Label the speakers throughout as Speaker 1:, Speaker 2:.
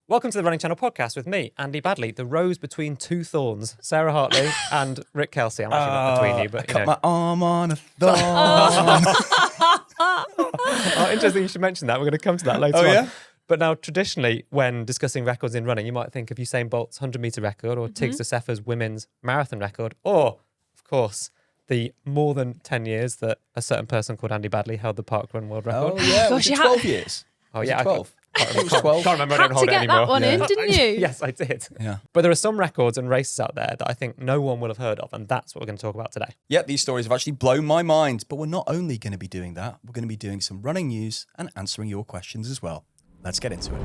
Speaker 1: Welcome to the Running Channel Podcast with me, Andy Baddeley, the rose between two thorns, Sarah Hartley and Rick Kelsey. I'm actually not between you, but you know.
Speaker 2: Cut my arm on a thorn.
Speaker 1: Oh, interesting you should mention that. We're going to come to that later on.
Speaker 2: Yeah?
Speaker 1: But now, traditionally, when discussing records in running, you might think of Usain Bolt's 100-metre record or Tiggs D'Seffa's women's marathon record, or, of course, the more than 10 years that a certain person called Andy Baddeley held the parkrun world record.
Speaker 2: Oh, yeah.
Speaker 3: Gosh,
Speaker 2: Was it 12 years?
Speaker 1: Oh, yeah.
Speaker 2: 12?
Speaker 1: It
Speaker 2: was 12.
Speaker 1: Can't remember. I
Speaker 3: Had
Speaker 1: don't hold
Speaker 3: to
Speaker 1: it
Speaker 3: get
Speaker 1: anymore.
Speaker 3: that one in, didn't you?
Speaker 1: Yes, I did.
Speaker 2: Yeah.
Speaker 1: But there are some records and races out there that I think no one will have heard of, and that's what we're going to talk about today.
Speaker 2: Yeah, these stories have actually blown my mind. But we're not only going to be doing that, we're going to be doing some running news and answering your questions as well. Let's get into it.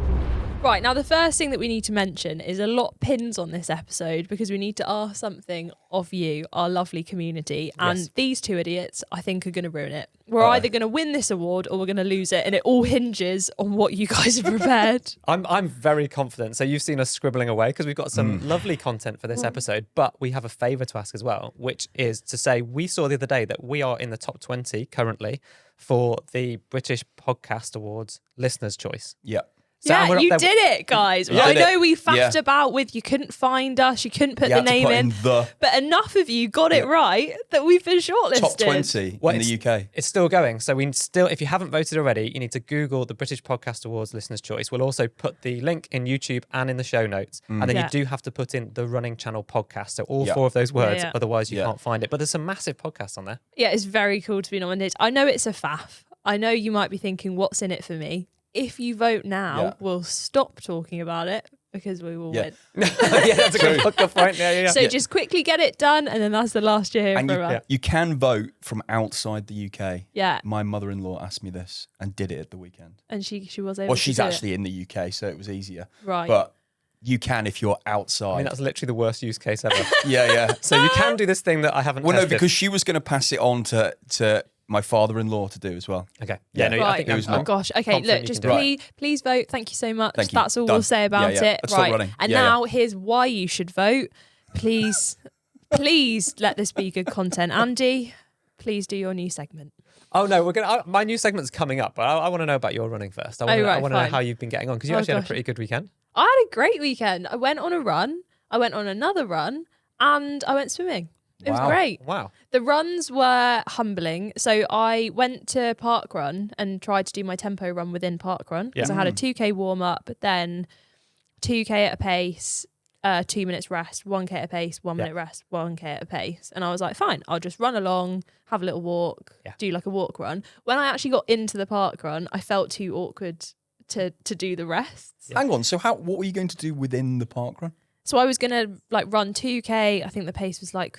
Speaker 3: Right, now the first thing that we need to mention is a lot pins on this episode because we need to ask something of you, our lovely community. And
Speaker 1: Yes.
Speaker 3: these two idiots, I think, are going to ruin it. We're either going to win this award or we're going to lose it. And it all hinges on what you guys have prepared.
Speaker 1: I'm very confident. So you've seen us scribbling away because we've got some lovely content for this episode, but we have a favour to ask as well, which is to say we saw the other day that we are in the top 20 currently for the British Podcast Awards Listener's Choice.
Speaker 2: Yeah.
Speaker 1: So we're
Speaker 3: Yeah,
Speaker 1: up
Speaker 3: you
Speaker 1: there-
Speaker 3: did it, guys.
Speaker 2: Yeah.
Speaker 3: I
Speaker 2: Did
Speaker 3: know
Speaker 2: it.
Speaker 3: we faffed
Speaker 2: Yeah.
Speaker 3: about with you couldn't find us, you couldn't put
Speaker 2: You
Speaker 3: the
Speaker 2: had to
Speaker 3: name
Speaker 2: put
Speaker 3: in,
Speaker 2: the
Speaker 3: but enough of you got it right that we've been shortlisted.
Speaker 2: top 20
Speaker 1: Well,
Speaker 2: in the UK.
Speaker 1: It's still going. So we still, if you haven't voted already, you need to Google the British Podcast Awards Listener's Choice. We'll also put the link in YouTube and in the show notes. And then
Speaker 3: Yeah.
Speaker 1: you do have to put in the Running Channel Podcast. So all
Speaker 2: Yeah.
Speaker 1: 4 of those words,
Speaker 3: Yeah.
Speaker 1: otherwise you
Speaker 2: Yeah.
Speaker 1: can't find it. But there's some massive podcasts on there.
Speaker 3: Yeah, it's very cool to be nominated. I know it's a faff. I know you might be thinking, what's in it for me? If you vote now,
Speaker 2: Yeah.
Speaker 3: we'll stop talking about it because we will
Speaker 2: Yeah.
Speaker 3: win.
Speaker 1: Yeah, that's a good point. Yeah.
Speaker 3: So just quickly get it done, and then that's the last year
Speaker 2: And
Speaker 3: from
Speaker 2: you,
Speaker 3: us.
Speaker 2: you can vote from outside the UK.
Speaker 3: Yeah,
Speaker 2: My mother-in-law asked me this and did it at the weekend.
Speaker 3: and she was able
Speaker 2: Well,
Speaker 3: to
Speaker 2: she's
Speaker 3: do
Speaker 2: actually in the UK, so it was easier.
Speaker 3: it. Right.
Speaker 2: But you can if you're outside.
Speaker 1: I mean, that's literally the worst use case ever.
Speaker 2: yeah.
Speaker 1: So you can do this thing that I haven't
Speaker 2: Well, no,
Speaker 1: tested.
Speaker 2: because she was going to pass it on to my father-in-law to do as well.
Speaker 1: Okay. Yeah, no, I
Speaker 3: Right.
Speaker 1: think
Speaker 2: It was
Speaker 3: Oh
Speaker 2: not
Speaker 3: gosh. Okay,
Speaker 1: confident
Speaker 3: look,
Speaker 1: you
Speaker 3: just
Speaker 1: can do
Speaker 2: it.
Speaker 3: please vote. Thank you so much.
Speaker 2: Thank you.
Speaker 3: That's all
Speaker 2: Done.
Speaker 3: we'll say about
Speaker 2: Yeah.
Speaker 3: it.
Speaker 2: Let's stop
Speaker 3: Right.
Speaker 2: running.
Speaker 3: And
Speaker 2: Yeah,
Speaker 3: now here's why you should vote. Please, please let this be good content. Andy, please do your new segment.
Speaker 1: Oh no, we're gonna. My new segment's coming up, but I want to know about your running first. I want
Speaker 3: right,
Speaker 1: to know
Speaker 3: fine.
Speaker 1: how you've been getting on because you
Speaker 3: Oh,
Speaker 1: actually had a
Speaker 3: gosh.
Speaker 1: pretty good weekend.
Speaker 3: I had a great weekend. I went on a run. I went on another run, and I went swimming. It was
Speaker 2: Wow.
Speaker 3: great.
Speaker 1: Wow.
Speaker 3: The runs were humbling. So I went to parkrun and tried to do my tempo run within parkrun because
Speaker 1: Yeah.
Speaker 3: I had a 2K warm up, then 2K at a pace, 2 minutes rest, 1K at a pace, 1 minute rest, 1K at a pace. And I was like, fine, I'll just run along, have a little walk, do like a walk run. When I actually got into the parkrun, I felt too awkward to do the rests.
Speaker 2: Hang on. So what were you going to do within the parkrun?
Speaker 3: So I was going to like run 2K. I think the pace was like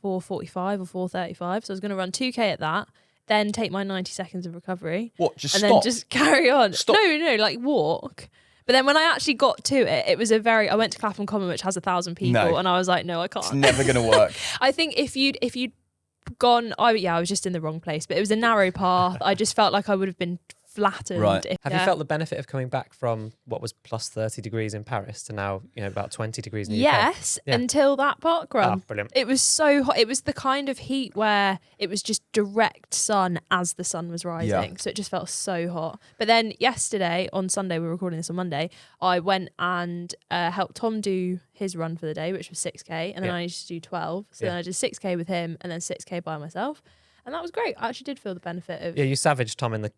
Speaker 3: 4:45 or 4:35. So I was going to run 2K at that, then take my 90 seconds of recovery.
Speaker 2: What? Just
Speaker 3: and
Speaker 2: stop?
Speaker 3: then just carry on.
Speaker 2: Stop.
Speaker 3: No, like walk. But then when I actually got to it, it was I went to Clapham Common, which has 1,000 people,
Speaker 2: No.
Speaker 3: and I was like, no, I
Speaker 2: It's
Speaker 3: can't.
Speaker 2: never going to work.
Speaker 3: I think if you'd gone, I was just in the wrong place, but it was a narrow path. I just felt like I would have been flattened.
Speaker 2: Right.
Speaker 1: Have you felt the benefit of coming back from what was plus 30 degrees in Paris to now, about 20 degrees in the UK?
Speaker 3: Yes,
Speaker 1: Yeah.
Speaker 3: until that park run.
Speaker 1: Ah, brilliant.
Speaker 3: It was so hot. It was the kind of heat where it was just direct sun as the sun was rising.
Speaker 2: Yeah.
Speaker 3: So it just felt so hot. But then yesterday, on Sunday, we were recording this on Monday, I went and helped Tom do his run for the day, which was 6K. And then
Speaker 1: Yeah.
Speaker 3: I needed to do 12. So then I did 6K with him and then 6K by myself. And that was great. I actually did feel the benefit of...
Speaker 1: Yeah, you savaged Tom in the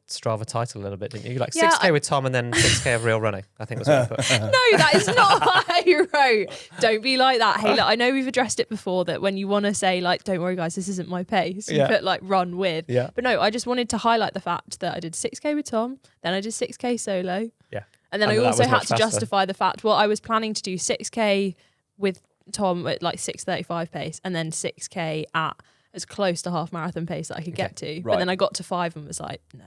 Speaker 1: Strava title a little bit, didn't you? Like
Speaker 3: Yeah,
Speaker 1: 6K with Tom and then 6K of real running, I think was what you put.
Speaker 3: No, that is not what I wrote. Don't be like that. Hey, look, I know we've addressed it before that when you want to say, like, don't worry, guys, this isn't my pace, you
Speaker 1: Yeah.
Speaker 3: put, like, run with.
Speaker 1: Yeah.
Speaker 3: But no, I just wanted to highlight the fact that I did 6K with Tom, then I did 6K solo.
Speaker 1: Yeah.
Speaker 3: And then
Speaker 1: And
Speaker 3: I
Speaker 1: that
Speaker 3: also
Speaker 1: was
Speaker 3: had
Speaker 1: much
Speaker 3: to
Speaker 1: faster.
Speaker 3: justify the fact, well, I was planning to do 6K with Tom at, like, 6:35 pace and then 6K at as close to half marathon pace that I could get to. But
Speaker 2: right.
Speaker 3: then I got to 5 and was like, no.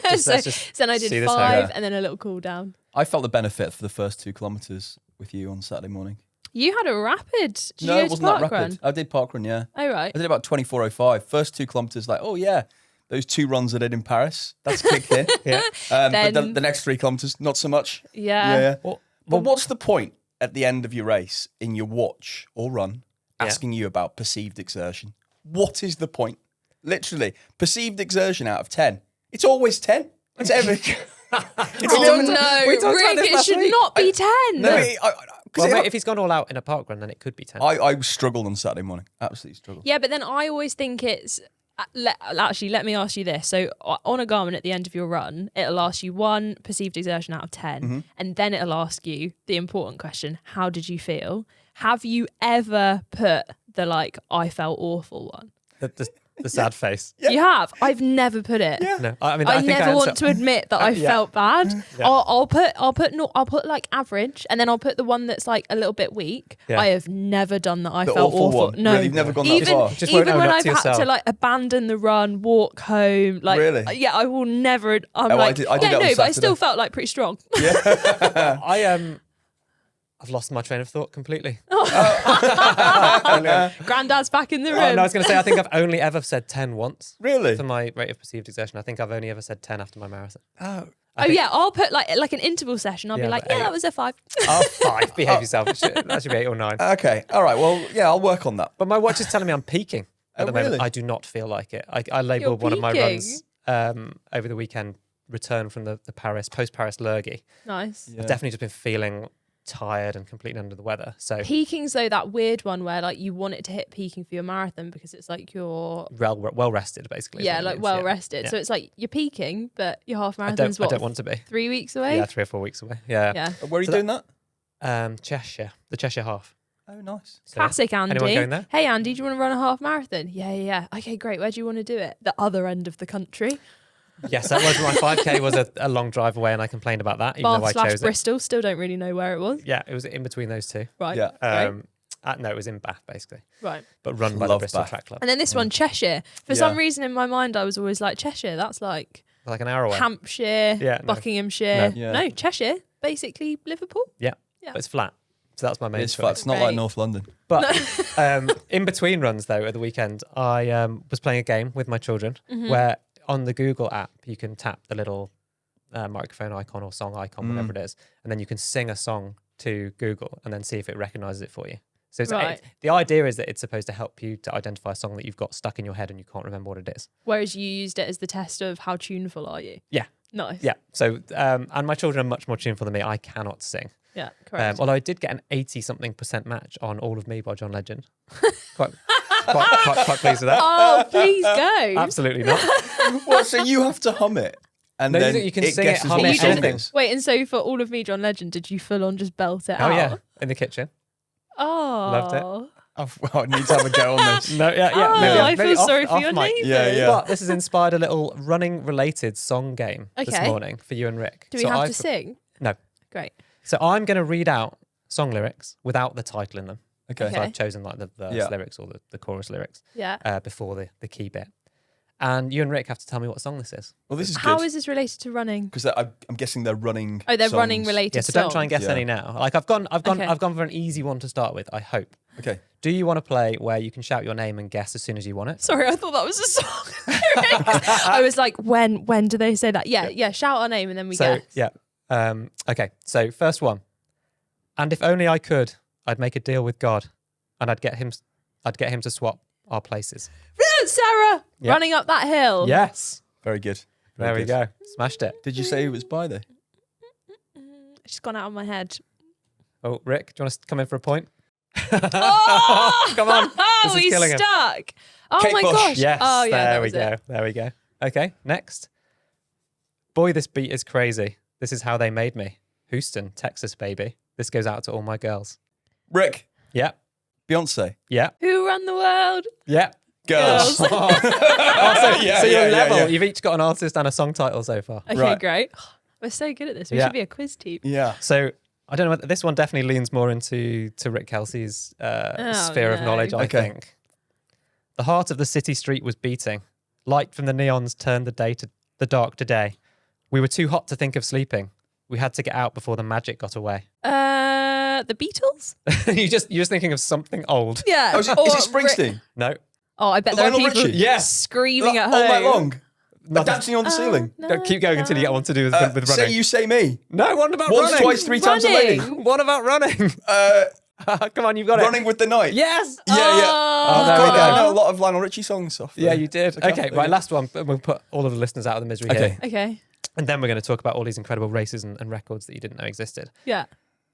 Speaker 1: Let's
Speaker 3: so
Speaker 1: just
Speaker 3: then I
Speaker 1: see
Speaker 3: did
Speaker 1: this out.
Speaker 3: 5
Speaker 2: Yeah.
Speaker 3: and then a little cool down.
Speaker 2: I felt the benefit for the first 2 kilometres with you on Saturday morning.
Speaker 3: You had a rapid. Did
Speaker 2: No,
Speaker 3: you
Speaker 2: it
Speaker 3: go to
Speaker 2: wasn't that
Speaker 3: parkrun?
Speaker 2: rapid. I did parkrun, yeah.
Speaker 3: Oh, right.
Speaker 2: I did about 24:05. First 2 kilometres, like, oh yeah, those 2 runs I did in Paris, that's kicked in.
Speaker 1: Yeah.
Speaker 2: But
Speaker 3: Then-
Speaker 2: the next 3 kilometres, not so much.
Speaker 3: Yeah.
Speaker 2: Yeah.
Speaker 1: Well,
Speaker 2: But what's the point at the end of your race in your watch or run
Speaker 1: Yeah.
Speaker 2: asking you about perceived exertion? What is the point? Literally, perceived exertion out of 10. It's always 10. It's ever.
Speaker 3: Oh no,
Speaker 1: we talked about
Speaker 3: Rick,
Speaker 1: this
Speaker 3: it
Speaker 1: last
Speaker 3: should
Speaker 1: week.
Speaker 3: not be 10.
Speaker 2: No,
Speaker 1: Well, mate, if he's gone all out in a park run, then it could be 10.
Speaker 2: I struggled on Saturday morning. Absolutely struggled.
Speaker 3: Yeah, but then I always think it's... Actually, let me ask you this. So on a Garmin at the end of your run, it'll ask you 1 perceived exertion out of 10, and then it'll ask you the important question, how did you feel? Have you ever put the I felt awful one?
Speaker 1: The sad face.
Speaker 2: Yeah.
Speaker 3: You have? I've never put it.
Speaker 2: Yeah.
Speaker 1: No, I mean,
Speaker 3: I
Speaker 1: I think
Speaker 3: never
Speaker 1: I
Speaker 3: want to admit that I felt bad.
Speaker 1: Yeah.
Speaker 3: I'll put like average, and then I'll put the one that's like a little bit weak.
Speaker 1: Yeah.
Speaker 3: I have never done that. I
Speaker 2: The
Speaker 3: felt
Speaker 2: awful
Speaker 3: awful.
Speaker 2: one.
Speaker 3: No,
Speaker 2: Really? You've never gone that
Speaker 3: even
Speaker 2: far?
Speaker 1: Just won't
Speaker 3: even
Speaker 1: own
Speaker 3: when
Speaker 1: up
Speaker 3: I've
Speaker 1: to
Speaker 3: had to
Speaker 1: yourself.
Speaker 3: like abandon the run, walk home. Like,
Speaker 2: Really?
Speaker 3: Yeah, I will never. I'm
Speaker 2: I
Speaker 3: like,
Speaker 2: did that on
Speaker 3: but I
Speaker 2: Saturday.
Speaker 3: still felt like pretty strong.
Speaker 1: I've lost my train of thought completely.
Speaker 3: Granddad's back in the room.
Speaker 1: Oh, no, I was going to say, I think I've only ever said 10 once.
Speaker 2: Really?
Speaker 1: For my rate of perceived exertion. I think I've only ever said 10 after my marathon.
Speaker 2: Oh.
Speaker 3: Yeah, I'll put like an interval session. I'll be
Speaker 1: Yeah,
Speaker 3: like,
Speaker 1: but
Speaker 3: yeah,
Speaker 1: eight.
Speaker 3: that was a 5.
Speaker 1: Oh, 5. Behave yourself. That should be 8 or 9.
Speaker 2: Okay. All right. Well, yeah, I'll work on that.
Speaker 1: But my watch is telling me I'm peaking at
Speaker 2: Oh,
Speaker 1: the moment.
Speaker 2: really?
Speaker 1: I do not feel like it. I labelled one of my
Speaker 3: peaking?
Speaker 1: runs over the weekend, return from the post-Paris Lurgy.
Speaker 3: Nice.
Speaker 2: Yeah.
Speaker 1: I've definitely just been feeling tired and completely under the weather. So
Speaker 3: Peaking's though that weird one where like you want it to hit peaking for your marathon because it's like you're
Speaker 1: well rested, basically. is
Speaker 3: yeah
Speaker 1: what it
Speaker 3: like
Speaker 1: means.
Speaker 3: well
Speaker 1: Yeah.
Speaker 3: rested.
Speaker 1: Yeah.
Speaker 3: So it's like you're peaking, but your half
Speaker 1: I
Speaker 3: marathon's
Speaker 1: don't want to be.
Speaker 3: 3 weeks away.
Speaker 1: Yeah, 3 or 4 weeks away. Yeah.
Speaker 3: Yeah.
Speaker 2: Where are you
Speaker 1: So
Speaker 2: doing that?
Speaker 1: Cheshire, the Cheshire Half.
Speaker 2: Oh, nice.
Speaker 1: So,
Speaker 3: Classic Andy.
Speaker 1: Anyone going there?
Speaker 3: Hey Andy, do you want to run a half marathon? Yeah. Okay, great. Where do you want to do it? The other end of the country.
Speaker 1: Yes, that was my 5K was a long drive away, and I complained about that, even though I
Speaker 3: Bath /
Speaker 1: chose it.
Speaker 3: Bristol. Still don't really know where it was.
Speaker 1: Yeah, it was in between those two.
Speaker 3: Right.
Speaker 2: Yeah.
Speaker 3: Great.
Speaker 1: No, it was in Bath, basically,
Speaker 3: Right.
Speaker 1: but run by the
Speaker 2: Love
Speaker 1: Bristol
Speaker 2: Bath.
Speaker 1: Track Club.
Speaker 3: And then this one, Cheshire. For
Speaker 2: Yeah.
Speaker 3: some reason in my mind, I was always like, Cheshire, that's like
Speaker 1: Like an hour away.
Speaker 3: Hampshire,
Speaker 1: Yeah, no.
Speaker 3: Buckinghamshire.
Speaker 1: No.
Speaker 2: Yeah.
Speaker 3: No, Cheshire, basically Liverpool.
Speaker 1: Yeah,
Speaker 3: Yeah.
Speaker 1: but it's flat. So that's my main
Speaker 2: It's
Speaker 1: choice.
Speaker 2: flat. It's not
Speaker 3: Great.
Speaker 2: like North London.
Speaker 1: But in between runs, though, at the weekend, I was playing a game with my children
Speaker 3: Mm-hmm.
Speaker 1: where on the Google app, you can tap the little microphone icon or song icon, whatever it is, and then you can sing a song to Google and then see if it recognizes it for you. So
Speaker 3: Right.
Speaker 1: the idea is that it's supposed to help you to identify a song that you've got stuck in your head and you can't remember what it is.
Speaker 3: Whereas you used it as the test of how tuneful are you.
Speaker 1: Yeah.
Speaker 3: Nice.
Speaker 1: Yeah. So, and my children are much more tuneful than me. I cannot sing.
Speaker 3: Yeah, correct.
Speaker 1: Although I did get an 80-something% match on All of Me by John Legend. quite pleased with that.
Speaker 3: Oh, please go.
Speaker 1: Absolutely not.
Speaker 2: Well, so you have to hum it. And
Speaker 1: No,
Speaker 2: then
Speaker 1: you can
Speaker 2: it
Speaker 1: sing it,
Speaker 2: guesses
Speaker 1: hum
Speaker 2: what
Speaker 1: it,
Speaker 2: song
Speaker 1: anything.
Speaker 2: is.
Speaker 3: Wait, and so for All of Me, John Legend, did you full on just belt it
Speaker 1: Oh
Speaker 3: out?
Speaker 1: yeah, in the kitchen.
Speaker 3: Oh.
Speaker 1: Loved it.
Speaker 2: I need to have a go on this.
Speaker 1: No, yeah.
Speaker 3: Oh,
Speaker 1: maybe,
Speaker 3: I
Speaker 1: maybe
Speaker 3: feel sorry for
Speaker 1: off
Speaker 3: your
Speaker 1: mic.
Speaker 3: neighbours.
Speaker 2: Yeah, yeah.
Speaker 1: But this has inspired a little running-related song game this
Speaker 3: Okay.
Speaker 1: morning for you and Rick.
Speaker 3: Do we
Speaker 1: So
Speaker 3: have
Speaker 1: I've-
Speaker 3: to sing?
Speaker 1: No.
Speaker 3: Great.
Speaker 1: So I'm going to read out song lyrics without the title in them.
Speaker 2: Okay.
Speaker 1: So I've chosen like the verse
Speaker 2: Yeah.
Speaker 1: lyrics or the chorus lyrics
Speaker 3: Yeah.
Speaker 1: before the key bit. And you and Rick have to tell me what song this is.
Speaker 2: Well, this is
Speaker 3: How
Speaker 2: good.
Speaker 3: is this related to running?
Speaker 2: Because I'm guessing they're running.
Speaker 3: Oh, they're
Speaker 2: songs.
Speaker 3: running related
Speaker 1: Yeah, so don't try and guess
Speaker 2: Yeah.
Speaker 1: any now. Like I've gone
Speaker 3: Okay.
Speaker 1: for an easy one to start with, I hope.
Speaker 2: Okay.
Speaker 1: Do you want to play where you can shout your name and guess as soon as you want it?
Speaker 3: Sorry, I thought that was a song. I was like, when do they say that? Yeah. Shout our name and then we
Speaker 1: So
Speaker 3: guess.
Speaker 1: yeah. Okay. So first one. And if only I could, I'd make a deal with God, and I'd get him to swap our places.
Speaker 3: Sarah,
Speaker 1: Yeah.
Speaker 3: running up that hill.
Speaker 1: Yes.
Speaker 2: Very good.
Speaker 1: There
Speaker 2: Very
Speaker 1: we
Speaker 2: good.
Speaker 1: go. Smashed it.
Speaker 2: Did you say it was by there?
Speaker 3: It's gone out of my head.
Speaker 1: Oh, Rick, do you want to come in for a point?
Speaker 3: Oh,
Speaker 1: Come on. This is
Speaker 3: he's
Speaker 1: killing him.
Speaker 3: stuck. Oh
Speaker 2: Kate
Speaker 3: my
Speaker 2: Bush.
Speaker 3: gosh.
Speaker 1: Yes.
Speaker 3: Oh yeah.
Speaker 1: there
Speaker 3: that
Speaker 1: we
Speaker 3: was
Speaker 1: go.
Speaker 3: it.
Speaker 1: There we go. Okay. Next. Boy, this beat is crazy. This is how they made me. Houston, Texas, baby. This goes out to all my girls.
Speaker 2: Rick.
Speaker 1: Yeah.
Speaker 2: Beyonce.
Speaker 1: Yeah.
Speaker 3: Who run the world?
Speaker 1: Yeah.
Speaker 2: Girls.
Speaker 3: Girls.
Speaker 1: So
Speaker 2: Yeah,
Speaker 1: you're
Speaker 2: yeah,
Speaker 1: level.
Speaker 2: yeah.
Speaker 1: You've each got an artist and a song title so far.
Speaker 3: Okay,
Speaker 2: Right.
Speaker 3: great. We're so good at this. We
Speaker 1: Yeah.
Speaker 3: should be a quiz team.
Speaker 2: Yeah.
Speaker 1: So I don't know whether this one definitely leans more into Rick Kelsey's sphere of
Speaker 3: no.
Speaker 1: knowledge, I
Speaker 2: Okay.
Speaker 1: think. The heart of the city street was beating. Light from the neons turned the dark to day. We were too hot to think of sleeping. We had to get out before the magic got away.
Speaker 3: The Beatles?
Speaker 1: you're just thinking of something old.
Speaker 3: Yeah.
Speaker 2: Oh, is it Springsteen?
Speaker 1: No.
Speaker 3: Oh, I bet there are
Speaker 2: Lionel
Speaker 3: people
Speaker 2: Richie?
Speaker 1: Yes.
Speaker 3: screaming at
Speaker 2: All
Speaker 3: home.
Speaker 2: night long.
Speaker 1: Nothing.
Speaker 2: Dancing on the ceiling.
Speaker 1: Go, keep going until you get one to do with running.
Speaker 2: Say you, say me.
Speaker 1: No, what about
Speaker 2: Once,
Speaker 1: running?
Speaker 2: twice, three times a lady.
Speaker 3: Running.
Speaker 1: What about running? Come on, you've got
Speaker 2: Running
Speaker 1: it.
Speaker 2: with the night.
Speaker 1: Yes.
Speaker 2: Yeah, yeah.
Speaker 1: Oh, there we
Speaker 2: God, I
Speaker 1: go.
Speaker 2: know a lot of Lionel Richie songs off.
Speaker 1: Yeah, you did.
Speaker 2: Okay.
Speaker 1: Okay, right, last one. We'll put all of the listeners out of the misery
Speaker 2: Okay.
Speaker 1: here.
Speaker 3: Okay.
Speaker 1: And then we're going to talk about all these incredible races and records that you didn't know existed.
Speaker 3: Yeah.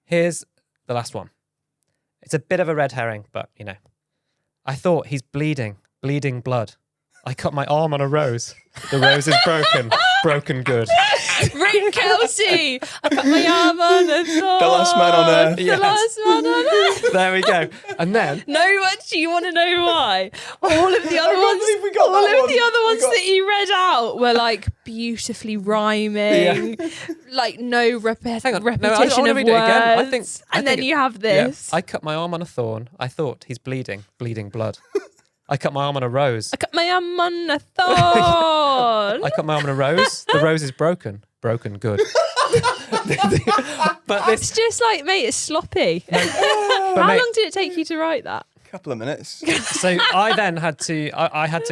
Speaker 1: Here's the last one. It's a bit of a red herring, but, I thought he's bleeding blood. I cut my arm on a rose. The rose is broken good.
Speaker 3: Rick Kelsey. I cut my arm on a thorn.
Speaker 2: The last man on earth.
Speaker 3: The last man on earth.
Speaker 1: There we go. And then...
Speaker 3: No, do you want to know why? All of the other ones, that he read out were like beautifully rhyming, like no repetition
Speaker 1: No, I
Speaker 3: of
Speaker 1: wanna
Speaker 3: words.
Speaker 1: read it again. I think
Speaker 3: and then you have this.
Speaker 1: I cut my arm on a thorn. I thought he's bleeding blood. I cut my arm on a rose.
Speaker 3: I cut my arm on a thorn.
Speaker 1: I cut my arm on a rose. The rose is broken good. But
Speaker 3: It's just like, mate, it's sloppy. How long did it take you to write that?
Speaker 2: Couple of minutes.
Speaker 1: So I then had to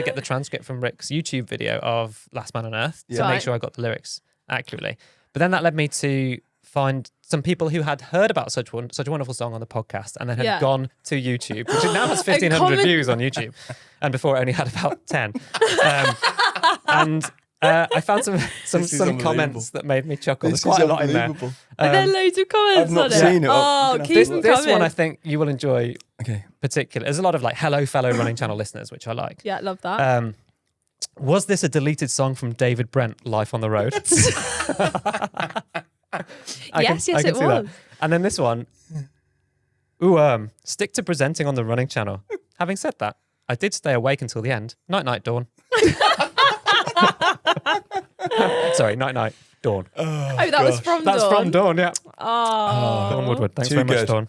Speaker 1: get the transcript from Rick's YouTube video of Last Man on Earth to make sure I got the lyrics accurately. But then that led me to find some people who had heard about such a wonderful song on the podcast and then had gone to YouTube, which now has 1,500 views on YouTube, and before it only had about 10. I found some comments that made me chuckle. There's quite a lot in there.
Speaker 3: Are there loads of comments
Speaker 2: I've not
Speaker 3: on it?
Speaker 2: seen it.
Speaker 3: Oh, keep them
Speaker 1: this
Speaker 3: coming.
Speaker 1: one I think you will enjoy.
Speaker 2: Okay.
Speaker 1: Particularly, there's a lot of like "Hello, fellow running channel listeners," which I like.
Speaker 3: Yeah, love that.
Speaker 1: Was this a deleted song from David Brent, "Life on the Road"?
Speaker 3: Yes, it was.
Speaker 1: That. And then this one. Ooh, stick to presenting on the running channel. Having said that, I did stay awake until the end. Night, night, dawn. Sorry, night, night, dawn.
Speaker 3: Oh, that was from Dawn.
Speaker 1: That's from Dawn, yeah.
Speaker 3: Oh.
Speaker 1: Dawn Woodward. Thanks
Speaker 2: Too
Speaker 1: very much,
Speaker 2: good.
Speaker 1: Dawn.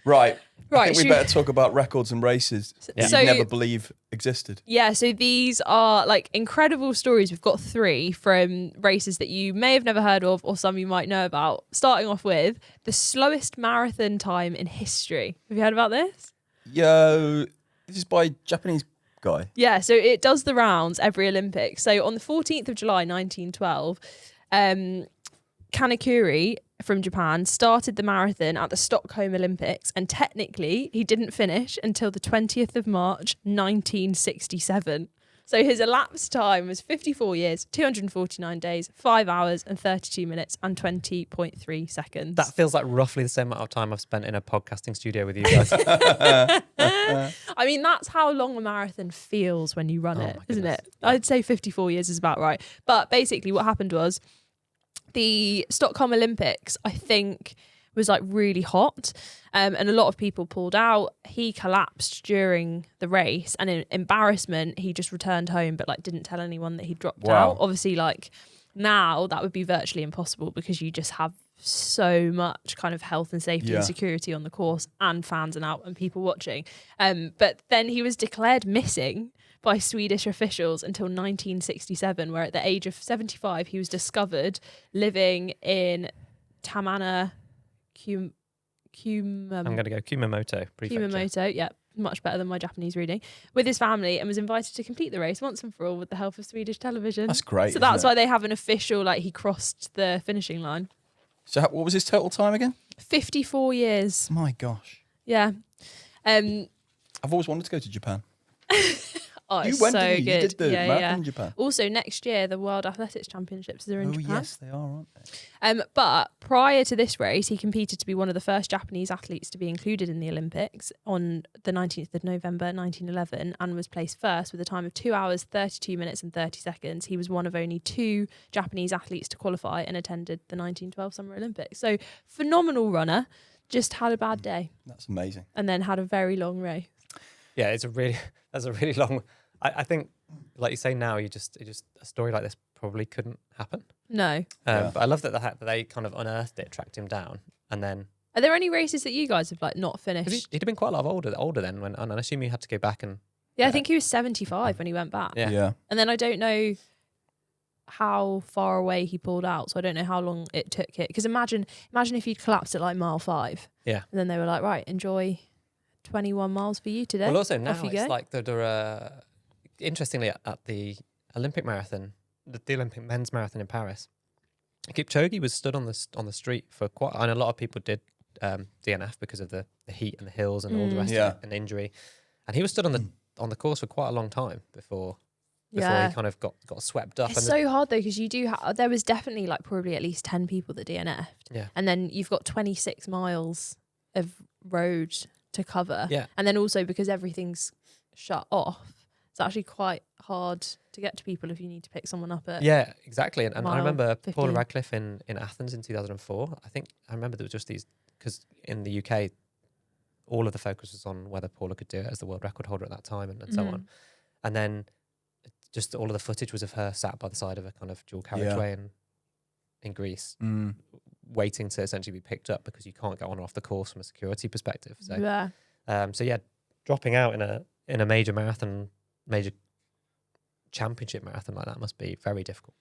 Speaker 2: Right.
Speaker 3: Right,
Speaker 2: I think we better talk about records and races that
Speaker 3: So-
Speaker 2: you'd never believe existed.
Speaker 3: Yeah, so these are like incredible stories. We've got 3 from races that you may have never heard of or some you might know about. Starting off with the slowest marathon time in history. Have you heard about this?
Speaker 2: Yo, this is by a Japanese guy.
Speaker 3: Yeah, so it does the rounds every Olympics. So on the 14th of July, 1912, Kanekuri from Japan started the marathon at the Stockholm Olympics, and technically he didn't finish until the 20th of March 1967. So his elapsed time was 54 years, 249 days, 5 hours and 32 minutes and 20.3 seconds.
Speaker 1: That feels like roughly the same amount of time I've spent in a podcasting studio with you guys.
Speaker 3: I mean, that's how long a marathon feels when you run it,
Speaker 1: my
Speaker 3: isn't
Speaker 1: goodness.
Speaker 3: it? I'd say 54 years is about right. But basically what happened was the Stockholm Olympics, I think, was like really hot, and a lot of people pulled out. He collapsed during the race, and in embarrassment he just returned home, but like didn't tell anyone that he dropped out. Obviously, like now that would be virtually impossible because you just have so much kind of health and safety and security on the course, and fans and out and people watching. But then he was declared missing by Swedish officials until 1967, where at the age of 75 he was discovered living in Tamana. I'm
Speaker 1: going to go Kumamoto Prefecture.
Speaker 3: Kumamoto, yeah, much better than my Japanese reading, with his family, and was invited to complete the race once and for all with the help of Swedish television.
Speaker 2: That's great.
Speaker 3: So that's why they have an official, like, he crossed the finishing line.
Speaker 2: So what was his total time again?
Speaker 3: 54 years.
Speaker 2: My gosh.
Speaker 3: Yeah.
Speaker 2: I've always wanted to go to Japan.
Speaker 3: Oh,
Speaker 2: You
Speaker 3: it's
Speaker 2: went,
Speaker 3: so
Speaker 2: didn't you?
Speaker 3: good.
Speaker 2: You did the
Speaker 3: yeah,
Speaker 2: marathon
Speaker 3: yeah.
Speaker 2: in Japan.
Speaker 3: Also, next year, the World Athletics Championships are in Japan.
Speaker 2: Yes, they are, aren't they?
Speaker 3: But prior to this race, he competed to be one of the first Japanese athletes to be included in the Olympics on the 19th of November 1911, and was placed first with a time of 2 hours, 32 minutes and 30 seconds. He was one of only 2 Japanese athletes to qualify and attended the 1912 Summer Olympics. So phenomenal runner, just had a bad day
Speaker 2: That's amazing.
Speaker 3: and then had a very long race.
Speaker 1: Yeah, that's a really long. I think, like you say now, a story like this probably couldn't happen.
Speaker 3: No.
Speaker 1: But I love that they kind of unearthed it, tracked him down, and then.
Speaker 3: Are there any races that you guys have like not finished?
Speaker 1: He'd have been quite a lot older then, and I assume he had to go back and.
Speaker 3: Yeah, I think he was 75 when he went back.
Speaker 1: Yeah.
Speaker 3: And then I don't know how far away he pulled out, so I don't know how long it took it. Because imagine if he'd collapsed at like mile 5.
Speaker 1: Yeah.
Speaker 3: And then they were like, right, enjoy 21 miles for you today.
Speaker 1: Well, also now
Speaker 3: Off you
Speaker 1: it's
Speaker 3: go.
Speaker 1: like interestingly at the Olympic marathon, the Olympic men's marathon in Paris, Kipchoge was stood on the street for quite, and a lot of people did DNF because of the heat and the hills and all the rest of it, and injury, and he was stood on the course for quite a long time before before he kind of got swept up.
Speaker 3: It's so hard though, because you do there was definitely like probably at least 10 people that DNF'd.
Speaker 1: Yeah.
Speaker 3: And then you've got 26 miles of road to cover.
Speaker 1: Yeah.
Speaker 3: And then also because everything's shut off, it's actually quite hard to get to people if you need to pick someone up at.
Speaker 1: Yeah, exactly. And I
Speaker 3: mile
Speaker 1: remember
Speaker 3: 15.
Speaker 1: Paula Radcliffe in Athens in 2004. I remember there was just these, because in the UK, all of the focus was on whether Paula could do it as the world record holder at that time and so on. And then just all of the footage was of her sat by the side of a kind of dual carriageway in Greece, waiting to essentially be picked up because you can't go on or off the course from a security perspective. So, dropping out in a major marathon, major championship marathon like that must be very difficult.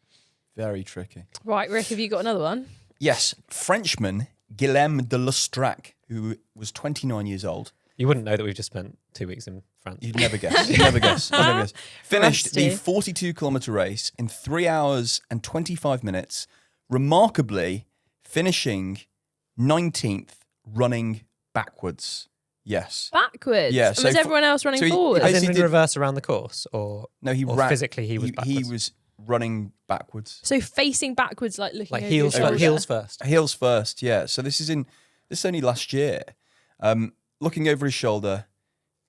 Speaker 2: Very tricky.
Speaker 3: Right, Rick, have you got another one?
Speaker 2: Yes, Frenchman Guillaume de Lustrac, who was 29 years old.
Speaker 1: You wouldn't know that we've just spent 2 weeks in France.
Speaker 2: You'd never guess. You'd never guess. You'd never guess. Finished the
Speaker 3: Rusty.
Speaker 2: 42-kilometre race in 3 hours and 25 minutes, remarkably finishing 19th running backwards. Yes.
Speaker 3: Backwards?
Speaker 2: Yeah,
Speaker 3: And
Speaker 2: so
Speaker 3: was everyone else running
Speaker 2: so he-
Speaker 3: forward?
Speaker 2: he
Speaker 1: As in
Speaker 2: basically did-
Speaker 1: reverse around the course, or
Speaker 2: No, he
Speaker 1: or
Speaker 2: ran.
Speaker 1: physically he was backwards?
Speaker 2: He was running backwards.
Speaker 3: So facing backwards, like looking
Speaker 1: like
Speaker 3: over your
Speaker 1: heels,
Speaker 3: shoulder.
Speaker 1: heels first.
Speaker 2: Heels first, yeah. So this is only last year. Looking over his shoulder,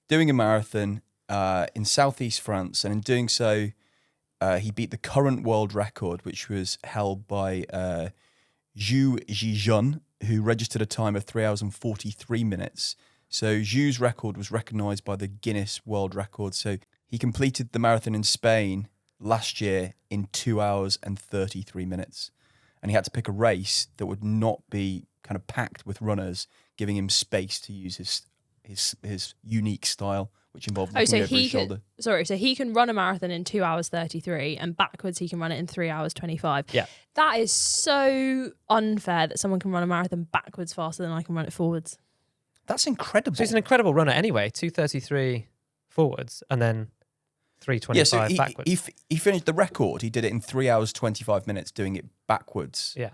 Speaker 2: doing a marathon in southeast France, and in doing so, he beat the current world record, which was held by Zhu Zhijun, who registered a time of 3 hours and 43 minutes. So Zhu's record was recognised by the Guinness World Record. So he completed the marathon in Spain last year in 2 hours and 33 minutes. And he had to pick a race that would not be kind of packed with runners, giving him space to use his unique style, which involved looking over his shoulder.
Speaker 3: So he can run a marathon in 2 hours 33, and backwards he can run it in 3 hours 25.
Speaker 1: Yeah.
Speaker 3: That is so unfair that someone can run a marathon backwards faster than I can run it forwards.
Speaker 2: That's incredible.
Speaker 1: So he's an incredible runner anyway. 2:33 forwards and then 3:25 backwards.
Speaker 2: He finished the record. He did it in 3 hours 25 minutes, doing it backwards.
Speaker 1: Yeah.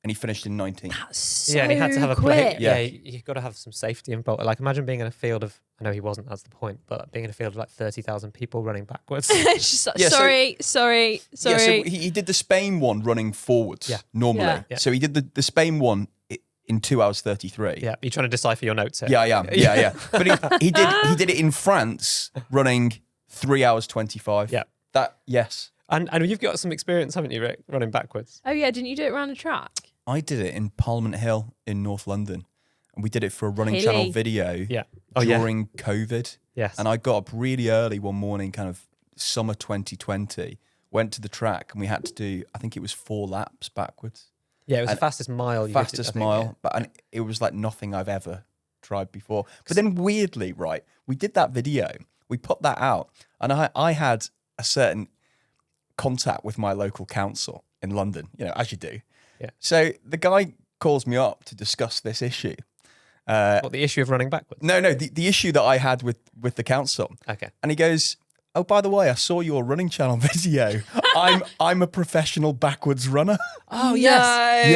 Speaker 2: And he finished in 19th.
Speaker 3: That's so
Speaker 1: Yeah, and he had to have a
Speaker 3: quick.
Speaker 1: plate. Yeah, you've got to have some safety involved. Like, imagine being in a field of, I know he wasn't, that's the point, but being in a field of like 30,000 people running backwards.
Speaker 3: It's just like,
Speaker 2: Yeah, so-
Speaker 3: sorry.
Speaker 2: Yeah, so he did the Spain one running forwards normally.
Speaker 3: Yeah.
Speaker 1: Yeah.
Speaker 2: So he did the Spain one in 2 hours 33.
Speaker 1: Yeah, you're trying to decipher your notes here.
Speaker 2: Yeah, I am. Yeah. But he did it in France running 3 hours 25.
Speaker 1: Yeah.
Speaker 2: Yes.
Speaker 1: And you've got some experience, haven't you, Rick, running backwards?
Speaker 3: Oh yeah, didn't you do it around a track?
Speaker 2: I did it in Parliament Hill in North London. And we did it for a running
Speaker 3: Hilly.
Speaker 2: channel video
Speaker 1: Yeah. Oh, yeah.
Speaker 2: during COVID.
Speaker 1: Yes.
Speaker 2: And I got up really early one morning, kind of summer 2020, went to the track, and we had to do, I think it was 4 laps backwards.
Speaker 1: Yeah, it was
Speaker 2: And
Speaker 1: the fastest mile.
Speaker 2: Fastest mile. And it was like nothing I've ever tried before. But then weirdly, right, we did that video, we put that out, and I had a certain contact with my local council in London, as you do.
Speaker 1: Yeah.
Speaker 2: So the guy calls me up to discuss this issue.
Speaker 1: What, the issue of running backwards?
Speaker 2: No, the issue that I had with the council.
Speaker 1: Okay.
Speaker 2: And he goes, "Oh, by the way, I saw your running channel video. I'm a professional backwards runner."
Speaker 3: Oh yes.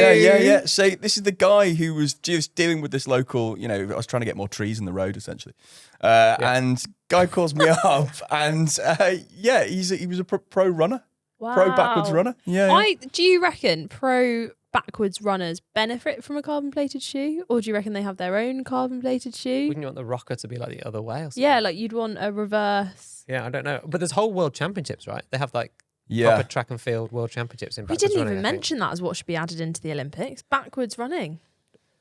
Speaker 2: Yeah. So this is the guy who was just dealing with this local, I was trying to get more trees in the road, essentially. And guy calls me up, and he was a pro runner,
Speaker 3: Wow.
Speaker 2: pro backwards runner. Yeah.
Speaker 3: Do you reckon pro backwards runners benefit from a carbon plated shoe, or do you reckon they have their own carbon plated shoe?
Speaker 1: Wouldn't you want the rocker to be like the other way or something?
Speaker 3: Yeah, like you'd want a reverse.
Speaker 1: Yeah, I don't know. But there's whole world championships, right? They have like
Speaker 2: Yeah.
Speaker 1: proper track and field world championships in
Speaker 3: We
Speaker 1: backwards
Speaker 3: didn't
Speaker 1: running,
Speaker 3: even
Speaker 1: I think.
Speaker 3: mention that as what should be added into the Olympics. Backwards running.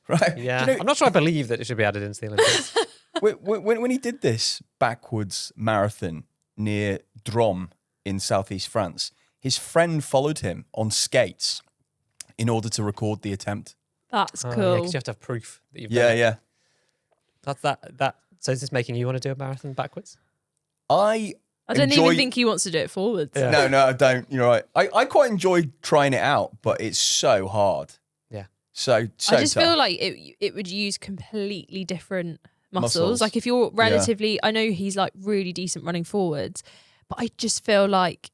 Speaker 2: Right.
Speaker 1: Yeah,
Speaker 2: Do you know-
Speaker 1: I'm not sure I believe that it should be added into the Olympics.
Speaker 2: when he did this backwards marathon near Drôme in southeast France, his friend followed him on skates in order to record the attempt.
Speaker 3: That's
Speaker 1: Oh,
Speaker 3: cool.
Speaker 1: Yeah, because you have to have proof that you've done it.
Speaker 2: Yeah.
Speaker 1: That's that. So is this making you want to do a marathon backwards?
Speaker 3: I don't even think he wants to do it forwards.
Speaker 1: Yeah.
Speaker 2: No, I don't. You're right. I quite enjoy trying it out, but it's so hard.
Speaker 1: Yeah.
Speaker 2: So
Speaker 3: I just
Speaker 2: tough.
Speaker 3: feel like it would use completely different muscles.
Speaker 2: Muscles.
Speaker 3: Like if you're relatively, I know he's like really decent running forwards, but I just feel like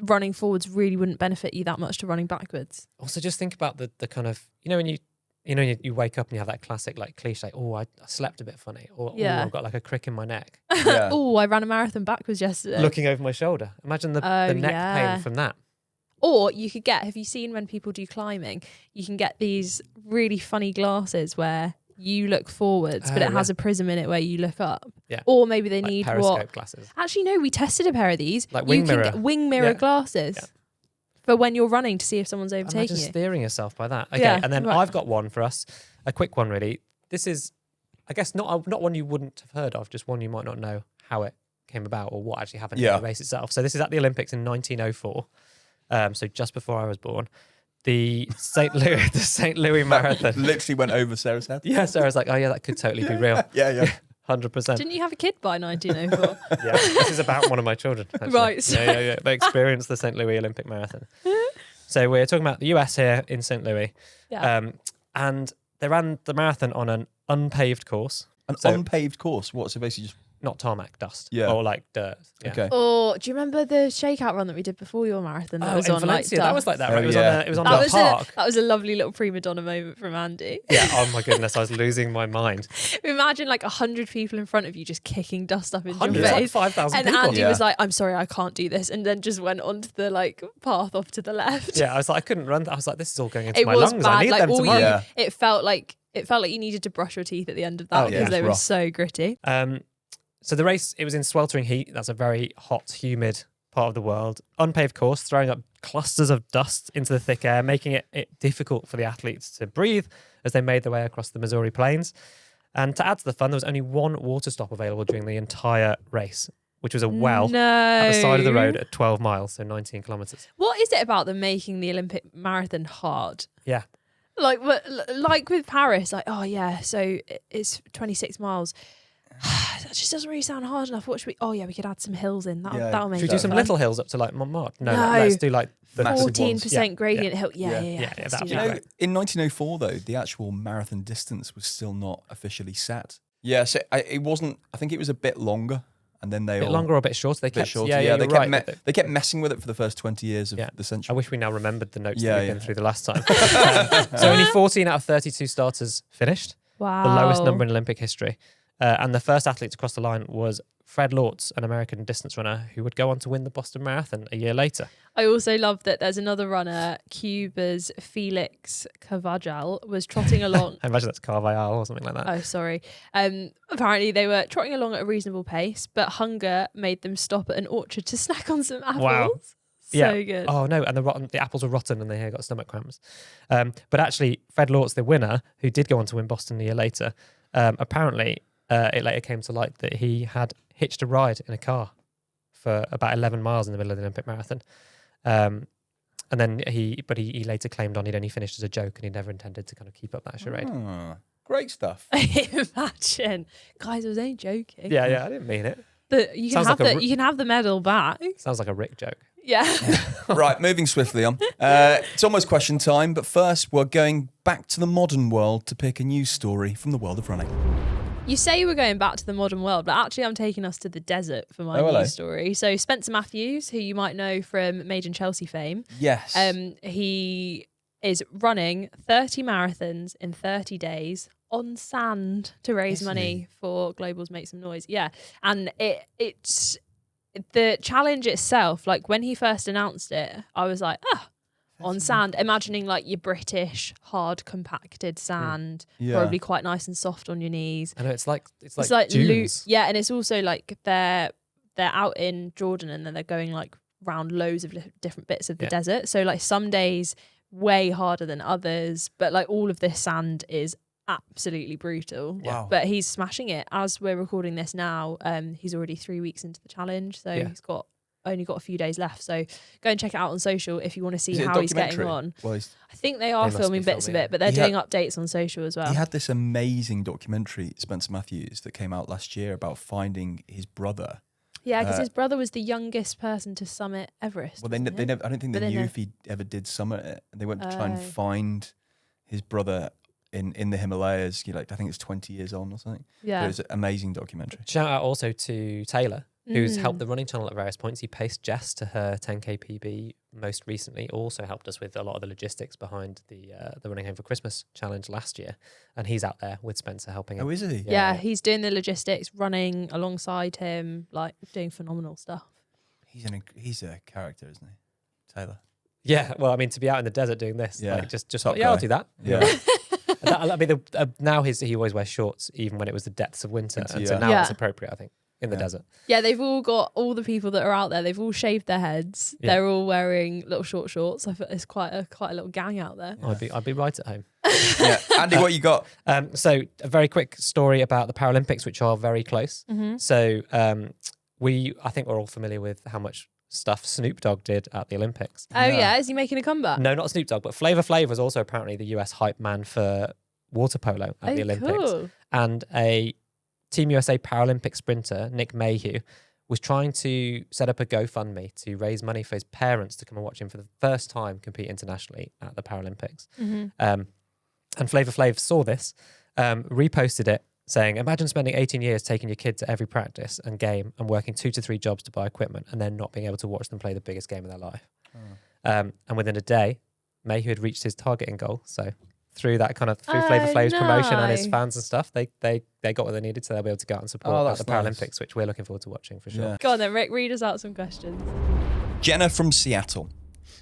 Speaker 3: running forwards really wouldn't benefit you that much to running backwards.
Speaker 1: Also, just think about the kind of, when you you know, you wake up and you have that classic like cliche, oh, I slept a bit funny, or oh, I've got like a crick in my neck.
Speaker 2: Yeah.
Speaker 3: Oh, I ran a marathon backwards yesterday.
Speaker 1: Looking over my shoulder. Imagine the neck pain from that.
Speaker 3: Or you could get, have you seen when people do climbing, you can get these really funny glasses where you look forwards, but it has a prism in it where you look up.
Speaker 1: Yeah.
Speaker 3: Or maybe they
Speaker 1: like
Speaker 3: need
Speaker 1: periscope glasses.
Speaker 3: Actually, no, we tested a pair of these.
Speaker 1: Like wing mirror.
Speaker 3: You can get wing mirror glasses for when you're running to see if someone's overtaking you.
Speaker 1: Steering yourself by that. Okay, and then I've got one for us, a quick one really. This is, I guess, not one you wouldn't have heard of, just one you might not know how it came about or what actually happened in the race itself. So this is at the Olympics in 1904. So just before I was born, the St. Louis Marathon.
Speaker 2: Literally went over Sarah's head.
Speaker 1: Yeah, Sarah's like, oh yeah, that could totally be real.
Speaker 2: Yeah.
Speaker 1: 100%.
Speaker 3: Didn't you have a kid by 1904?
Speaker 1: Yeah, this is about one of my children. Actually.
Speaker 3: Right.
Speaker 1: Yeah. They experienced the St. Louis Olympic Marathon. So we're talking about the US here in St. Louis.
Speaker 3: Yeah.
Speaker 1: And they ran the marathon on an unpaved course.
Speaker 2: Unpaved course? What? So basically just...
Speaker 1: Not tarmac, dust.
Speaker 2: Yeah.
Speaker 1: Or like dirt. Yeah.
Speaker 2: Okay.
Speaker 3: Or do you remember the shakeout run that we did before your marathon? That was
Speaker 1: in
Speaker 3: on
Speaker 1: Valencia,
Speaker 3: like
Speaker 1: that was like that,
Speaker 2: Oh,
Speaker 1: right?
Speaker 2: yeah.
Speaker 1: It was on the park.
Speaker 3: That was a lovely little prima donna moment from Andy.
Speaker 1: Yeah, oh my goodness, I was losing my mind.
Speaker 3: Imagine like 100 people in front of you just kicking dust up in your
Speaker 1: 100, like
Speaker 3: face.
Speaker 1: 5,000
Speaker 3: and
Speaker 1: people.
Speaker 3: Andy was like, I'm sorry, I can't do this. And then just went onto the like path off to the left.
Speaker 1: Yeah, I was like, I couldn't run. I was like, this is all going into
Speaker 3: It
Speaker 1: my
Speaker 3: was
Speaker 1: lungs.
Speaker 3: bad.
Speaker 1: I need
Speaker 3: Like,
Speaker 1: them
Speaker 3: all
Speaker 1: tomorrow.
Speaker 2: Yeah.
Speaker 3: It felt like you needed to brush your teeth at the end of that because they were
Speaker 2: rough.
Speaker 3: so gritty.
Speaker 1: So the race, it was in sweltering heat. That's a very hot, humid part of the world. Unpaved course, throwing up clusters of dust into the thick air, making it difficult for the athletes to breathe as they made their way across the Missouri plains. And to add to the fun, there was only one water stop available during the entire race, which was a well at the side of the road at 12 miles, so 19 kilometres.
Speaker 3: What is it about them making the Olympic marathon hard?
Speaker 1: Yeah.
Speaker 3: Like with Paris, like, oh yeah, so it's 26 miles. That just doesn't really sound hard enough. What should we? Oh yeah, we could add some hills in. That'll make.
Speaker 1: Should we do some little hills up to like Montmartre? No. Let's do like the
Speaker 3: 14% gradient hill. Yeah.
Speaker 1: that'd be
Speaker 2: great. In 1904, though, the actual marathon distance was still not officially set. Yeah, so it wasn't. I think it was a bit longer, and then they
Speaker 1: a bit longer or a bit shorter. They kept
Speaker 2: they kept messing with it for the first 20 years of the century.
Speaker 1: I wish we now remembered the notes that we've been through the last time. So only 14 out of 32 starters finished.
Speaker 3: Wow,
Speaker 1: the lowest number in Olympic history. And the first athlete to cross the line was Fred Lortz, an American distance runner who would go on to win the Boston Marathon a year later.
Speaker 3: I also love that there's another runner, Cuba's Felix Carvajal, was trotting along.
Speaker 1: I imagine that's Carvajal or something like that.
Speaker 3: Oh, sorry. Apparently they were trotting along at a reasonable pace, but hunger made them stop at an orchard to snack on some apples.
Speaker 1: Wow.
Speaker 3: So good.
Speaker 1: Oh no, and the apples were rotten and they got stomach cramps. But actually, Fred Lortz, the winner, who did go on to win Boston a year later, apparently it later came to light that he had hitched a ride in a car for about 11 miles in the middle of the Olympic marathon. And then he later claimed he'd only finished as a joke and he never intended to kind of keep up that charade.
Speaker 2: Oh, great stuff.
Speaker 3: Imagine. Guys, I was only joking.
Speaker 1: Yeah, I didn't mean it.
Speaker 3: But you can you can have the medal back.
Speaker 1: Sounds like a Rick joke.
Speaker 3: Yeah.
Speaker 2: Right, moving swiftly on. It's almost question time, but first we're going back to the modern world to pick a news story from the world of running.
Speaker 3: You say we're going back to the modern world, but actually I'm taking us to the desert for my news story. So Spencer Matthews, who you might know from Made in Chelsea fame.
Speaker 2: Yes.
Speaker 3: He is running 30 marathons in 30 days on sand to raise money for Global's Make Some Noise. Yeah. And it's the challenge itself, like when he first announced it, I was like, on sand, imagining like your British hard compacted sand, probably quite nice and soft on your knees.
Speaker 1: I know it's like dunes.
Speaker 3: Yeah, and it's also like they're out in Jordan and then they're going like round loads of different bits of the desert. So like some days way harder than others, but like all of this sand is absolutely brutal.
Speaker 2: Wow.
Speaker 3: But he's smashing it. As we're recording this now, he's already 3 weeks into the challenge, so he's only got a few days left. So go and check it out on social if you want to see how he's getting on.
Speaker 2: Well,
Speaker 3: I think they are filming bits of it, but they're doing updates on social as well.
Speaker 2: He had this amazing documentary, Spencer Matthews, that came out last year about finding his brother.
Speaker 3: Yeah, because his brother was the youngest person to summit Everest.
Speaker 2: Well, they never. I don't think they knew if he ever did summit it. And they went to try and find his brother in the Himalayas. I think it's 20 years on or something.
Speaker 3: Yeah,
Speaker 2: it was an amazing documentary.
Speaker 1: Shout out also to Taylor, who's helped the running channel at various points. He paced Jess to her 10k PB most recently also helped us with a lot of the logistics behind the Running Home for Christmas challenge last year, and he's out there with Spencer helping him.
Speaker 2: Oh, is he?
Speaker 3: Yeah, he's doing the logistics, running alongside him, like doing phenomenal stuff.
Speaker 2: He's a character, isn't he, Taylor?
Speaker 1: Yeah, well, I mean, to be out in the desert doing this,
Speaker 2: Yeah.
Speaker 1: like just
Speaker 2: Top
Speaker 1: I'll
Speaker 2: guy.
Speaker 1: do that.
Speaker 2: Yeah.
Speaker 1: I mean, now he always wears shorts even when it was the depths of winter, and so
Speaker 2: Yeah.
Speaker 1: now
Speaker 3: Yeah.
Speaker 1: it's appropriate, I think, in the desert.
Speaker 3: Yeah, they've all got all the people that are out there. They've all shaved their heads.
Speaker 1: Yeah.
Speaker 3: They're all wearing little short shorts. I feel it's quite a little gang out there.
Speaker 1: I'd be right at home.
Speaker 2: Yeah. Andy, what you got?
Speaker 1: So a very quick story about the Paralympics, which are very close.
Speaker 3: Mm-hmm.
Speaker 1: So I think we're all familiar with how much stuff Snoop Dogg did at the Olympics.
Speaker 3: Oh yeah, is he making a comeback?
Speaker 1: No, not Snoop Dogg, but Flavor Flav was also apparently the US hype man for water polo at the Olympics.
Speaker 3: Cool.
Speaker 1: And a Team USA Paralympic sprinter, Nick Mayhew, was trying to set up a GoFundMe to raise money for his parents to come and watch him for the first time compete internationally at the Paralympics.
Speaker 3: Mm-hmm.
Speaker 1: And Flavor Flav saw this, reposted it, saying, imagine spending 18 years taking your kid to every practice and game and working 2 to 3 jobs to buy equipment and then not being able to watch them play the biggest game of their life. And within a day, Mayhew had reached his targeting goal. So through Flavor Flav's promotion and his fans and stuff, they got what they needed, so they'll be able to go out and support at the
Speaker 2: that's
Speaker 1: Paralympics, which we're looking forward to watching for sure.
Speaker 2: Yeah.
Speaker 3: Go on then, Rick. Read us out some questions.
Speaker 2: Jenna from Seattle.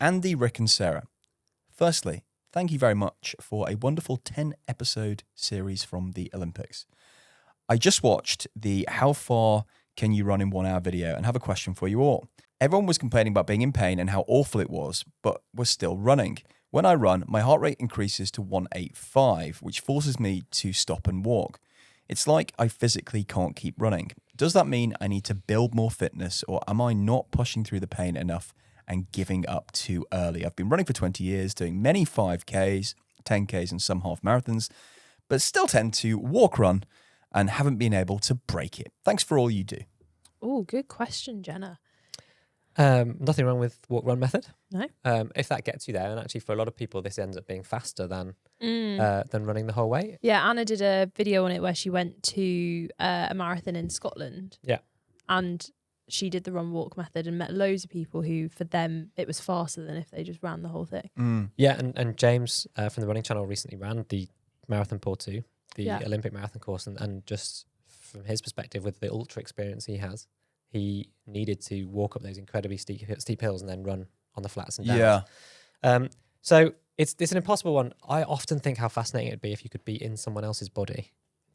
Speaker 2: Andy, Rick and Sarah. Firstly, thank you very much for a wonderful 10-episode series from the Olympics. I just watched the How Far Can You Run in 1 Hour video and have a question for you all. Everyone was complaining about being in pain and how awful it was, but was still running. When I run, my heart rate increases to 185, which forces me to stop and walk. It's like I physically can't keep running. Does that mean I need to build more fitness, or am I not pushing through the pain enough and giving up too early? I've been running for 20 years, doing many 5Ks, 10Ks and some half marathons, but still tend to walk run and haven't been able to break it. Thanks for all you do.
Speaker 3: Oh, good question, Jenna.
Speaker 1: Nothing wrong with walk-run method.
Speaker 3: No.
Speaker 1: If that gets you there, and actually for a lot of people, this ends up being faster than running the whole way.
Speaker 3: Yeah, Anna did a video on it where she went to a marathon in Scotland.
Speaker 1: Yeah.
Speaker 3: And she did the run walk method and met loads of people who, for them, it was faster than if they just ran the whole thing.
Speaker 1: Yeah, and James from the Running Channel recently ran the Marathon Porto, the Olympic marathon course, and just from his perspective with the ultra experience he has, he needed to walk up those incredibly steep hills and then run on the flats and downs.
Speaker 2: Yeah.
Speaker 1: So it's an impossible one. I often think how fascinating it'd be if you could be in someone else's body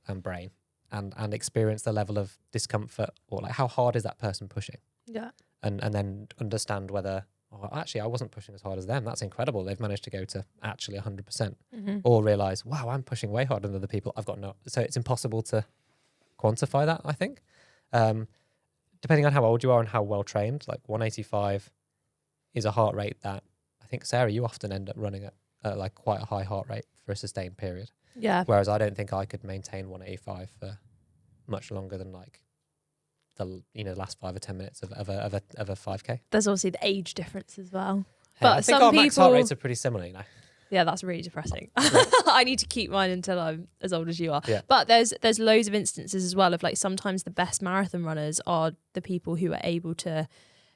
Speaker 1: and brain and experience the level of discomfort, or like how hard is that person pushing?
Speaker 3: Yeah.
Speaker 1: And then understand whether, oh, actually I wasn't pushing as hard as them. That's incredible. They've managed to go to actually 100%.
Speaker 3: Mm-hmm.
Speaker 1: Or realize, wow, I'm pushing way harder than other people. I've got no. So it's impossible to quantify that, I think. Depending on how old you are and how well trained, like 185 is a heart rate that I think, Sarah, you often end up running at like quite a high heart rate for a sustained period.
Speaker 3: Yeah.
Speaker 1: Whereas I don't think I could maintain 185 for much longer than like the last 5 or 10 minutes of a 5K.
Speaker 3: There's obviously the age difference as well.
Speaker 1: Hey,
Speaker 3: But
Speaker 1: I think
Speaker 3: some
Speaker 1: our max heart
Speaker 3: people-
Speaker 1: rates are pretty similar,
Speaker 3: Yeah, that's really depressing. I need to keep mine until I'm as old as you are.
Speaker 1: Yeah.
Speaker 3: But there's loads of instances as well of like sometimes the best marathon runners are the people who are able to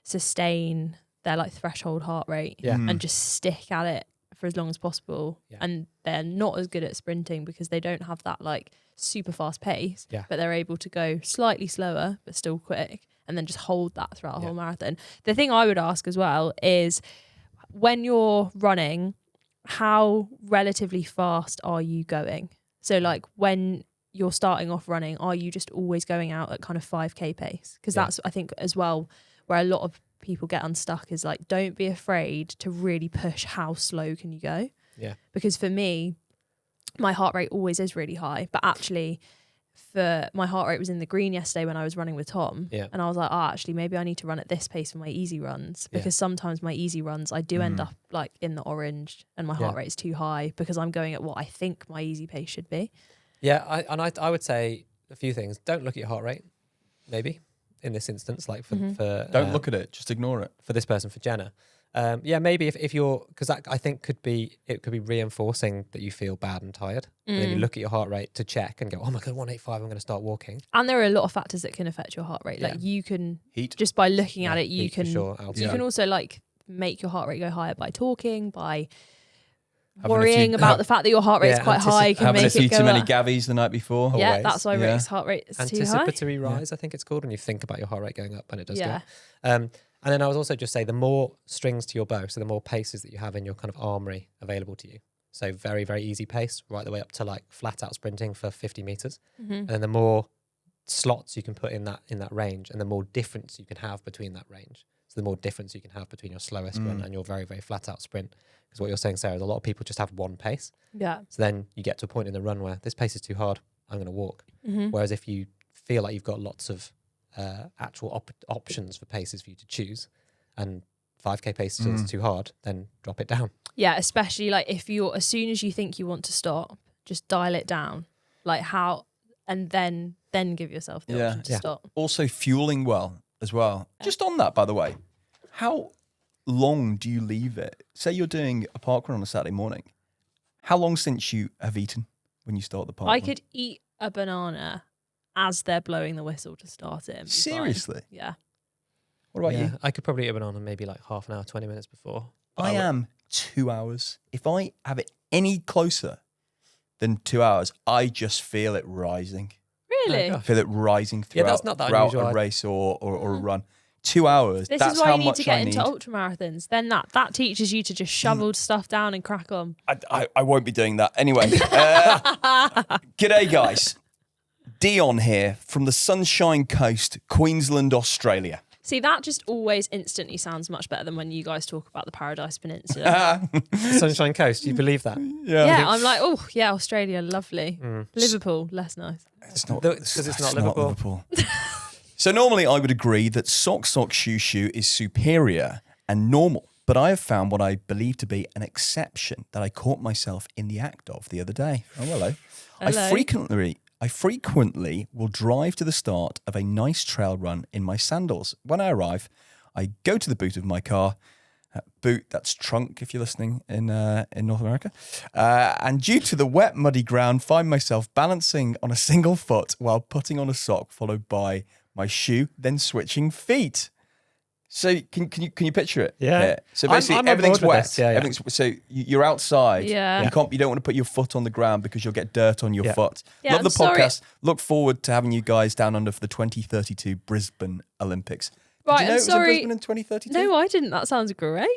Speaker 3: sustain their like threshold heart rate and just stick at it for as long as possible.
Speaker 1: Yeah.
Speaker 3: And they're not as good at sprinting because they don't have that like super fast pace, but they're able to go slightly slower but still quick and then just hold that throughout a whole marathon. The thing I would ask as well is when you're running, how relatively fast are you going? So like when you're starting off running, are you just always going out at kind of 5K pace? Because that's, I think, as well, where a lot of people get unstuck is like, don't be afraid to really push how slow can you go.
Speaker 1: Yeah.
Speaker 3: Because for me, my heart rate always is really high, but actually my heart rate was in the green yesterday when I was running with Tom.
Speaker 1: Yeah.
Speaker 3: And I was like, actually, maybe I need to run at this pace for my easy runs, because sometimes my easy runs, I do end up like in the orange and my heart rate is too high because I'm going at what I think my easy pace should be.
Speaker 1: Yeah, I would say a few things. Don't look at your heart rate, maybe, in this instance, like for
Speaker 2: Don't look at it, just ignore it.
Speaker 1: For this person, for Jenna. Maybe if you're, because that I think could be reinforcing that you feel bad and tired. And then you look at your heart rate to check and go, oh my God, 185, I'm going to start walking.
Speaker 3: And there are a lot of factors that can affect your heart rate. Like you can,
Speaker 2: Heat.
Speaker 3: just by looking at it, you
Speaker 1: Heat for
Speaker 3: can,
Speaker 1: sure, altitude.
Speaker 3: you can also like make your heart rate go higher by talking, by
Speaker 2: Having a
Speaker 3: worrying
Speaker 2: few-
Speaker 3: about the fact that your heart rate is
Speaker 1: Yeah,
Speaker 3: quite high can
Speaker 2: Having a
Speaker 3: make
Speaker 2: few
Speaker 3: it go
Speaker 2: too many
Speaker 3: up.
Speaker 2: gavies the night before.
Speaker 3: Yeah,
Speaker 1: Always.
Speaker 3: that's why
Speaker 2: Yeah.
Speaker 3: Rick's heart rate is too high.
Speaker 1: Anticipatory rise, I think it's called, when you think about your heart rate going up and it does
Speaker 3: Yeah.
Speaker 1: go. And then I was also just say the more strings to your bow, so the more paces that you have in your kind of armory available to you. So very, very easy pace, right the way up to like flat out sprinting for 50 meters. And then the more slots you can put in that range, and the more difference you can have between that range. So the more difference you can have between your slower sprint and your very, very flat out sprint. Because what you're saying, Sarah, is a lot of people just have one pace.
Speaker 3: Yeah.
Speaker 1: So then you get to a point in the run where this pace is too hard, I'm going to walk. Whereas if you feel like you've got lots of actual options for paces for you to choose, and 5K pace is too hard, then drop it down.
Speaker 3: Yeah, especially like if you're, as soon as you think you want to stop, just dial it down. Like how, and then give yourself the option to stop.
Speaker 2: Also fueling well as well. Just on that, by the way, how long do you leave it? Say you're doing a parkrun on a Saturday morning. How long since you have eaten when you start the parkrun?
Speaker 3: I could eat a banana as they're blowing the whistle to start it. And be fine.
Speaker 2: Seriously?
Speaker 3: Yeah.
Speaker 2: What about you?
Speaker 1: I could probably eat a banana maybe like half an hour, 20 minutes before.
Speaker 2: I am 2 hours. If I have it any closer than 2 hours, I just feel it rising.
Speaker 3: Really?
Speaker 1: Oh,
Speaker 2: Feel it rising
Speaker 1: Yeah,
Speaker 2: throughout,
Speaker 1: that's not that
Speaker 2: throughout
Speaker 1: unusual.
Speaker 2: a race or a run. 2 hours.
Speaker 3: This
Speaker 2: that's
Speaker 3: is why
Speaker 2: how
Speaker 3: you need
Speaker 2: much
Speaker 3: to get
Speaker 2: I
Speaker 3: into
Speaker 2: need.
Speaker 3: ultra marathons. Then that teaches you to just shovel stuff down and crack on.
Speaker 2: I won't be doing that. Anyway, g'day guys. Dion here from the Sunshine Coast, Queensland, Australia.
Speaker 3: See, that just always instantly sounds much better than when you guys talk about the Paradise Peninsula.
Speaker 1: Sunshine Coast, you believe that?
Speaker 3: Yeah, I'm like, oh, yeah, Australia, lovely. Liverpool, less nice.
Speaker 2: It's not
Speaker 1: Because it's not Liverpool.
Speaker 2: So normally I would agree that Sock Shoe is superior and normal, but I have found what I believe to be an exception that I caught myself in the act of the other day. Oh, hello.
Speaker 3: Hello.
Speaker 2: I frequently will drive to the start of a nice trail run in my sandals. When I arrive, I go to the boot of my car. Boot, that's trunk if you're listening in North America. And due to the wet, muddy ground, find myself balancing on a single foot while putting on a sock, followed by my shoe, then switching feet. So can you picture it?
Speaker 1: Yeah.
Speaker 2: So basically
Speaker 1: I'm on
Speaker 2: everything's
Speaker 1: board with
Speaker 2: wet.
Speaker 1: this. Yeah.
Speaker 2: Everything's, so you're outside.
Speaker 3: Yeah.
Speaker 2: You don't want to put your foot on the ground because you'll get dirt on your foot.
Speaker 3: Yeah,
Speaker 2: Love the
Speaker 3: I'm sorry.
Speaker 2: podcast. Look forward to having you guys down under for the 2032 Brisbane Olympics.
Speaker 3: Right,
Speaker 2: Did you know
Speaker 3: I'm
Speaker 2: it was in
Speaker 3: sorry.
Speaker 2: Brisbane in 2032?
Speaker 3: No, I didn't. That sounds great.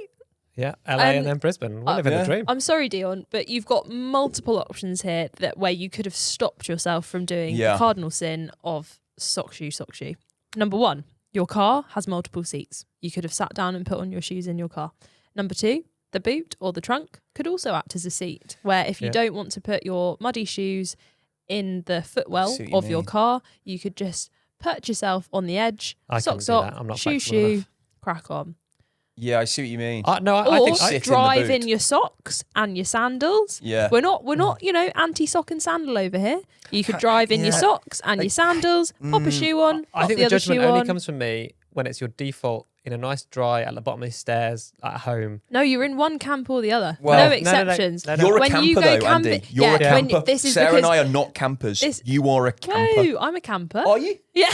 Speaker 1: Yeah, LA and then Brisbane. We're living the dream.
Speaker 3: I'm sorry, Dion, but you've got multiple options here where you could have stopped yourself from doing the cardinal sin of sock shoe. Number one, your car has multiple seats. You could have sat down and put on your shoes in your car. Number two, the boot or the trunk could also act as a seat, where if you don't want to put your muddy shoes in the footwell of your car, you could just perch yourself on the edge, sock,
Speaker 1: I'm not
Speaker 3: shoe,
Speaker 1: flexible enough.
Speaker 3: crack on.
Speaker 2: Yeah, I see what you mean.
Speaker 1: No,
Speaker 3: Or
Speaker 1: I think
Speaker 2: sit in the
Speaker 3: drive in
Speaker 2: boot.
Speaker 3: your socks and your sandals.
Speaker 2: Yeah.
Speaker 3: We're not, anti sock and sandal over here. You could drive in your socks and your sandals, pop a shoe on,
Speaker 1: I
Speaker 3: pop
Speaker 1: think
Speaker 3: the
Speaker 1: the
Speaker 3: other
Speaker 1: judgment
Speaker 3: shoe
Speaker 1: only
Speaker 3: on.
Speaker 1: comes from me when it's your default in a nice dry at the bottom of the stairs at home.
Speaker 3: No, you're in one camp or the other.
Speaker 2: Well,
Speaker 3: no
Speaker 2: no,
Speaker 3: exceptions.
Speaker 1: no, no.
Speaker 2: You're a
Speaker 3: When
Speaker 2: camper
Speaker 3: you go
Speaker 2: though,
Speaker 3: camping-
Speaker 2: Andy. You're a
Speaker 3: yeah, when-
Speaker 2: camper.
Speaker 3: this is
Speaker 2: Sarah and
Speaker 3: because-
Speaker 2: I are not campers. You are a camper.
Speaker 3: Whoa, I'm a camper.
Speaker 2: Are you?
Speaker 3: Yeah.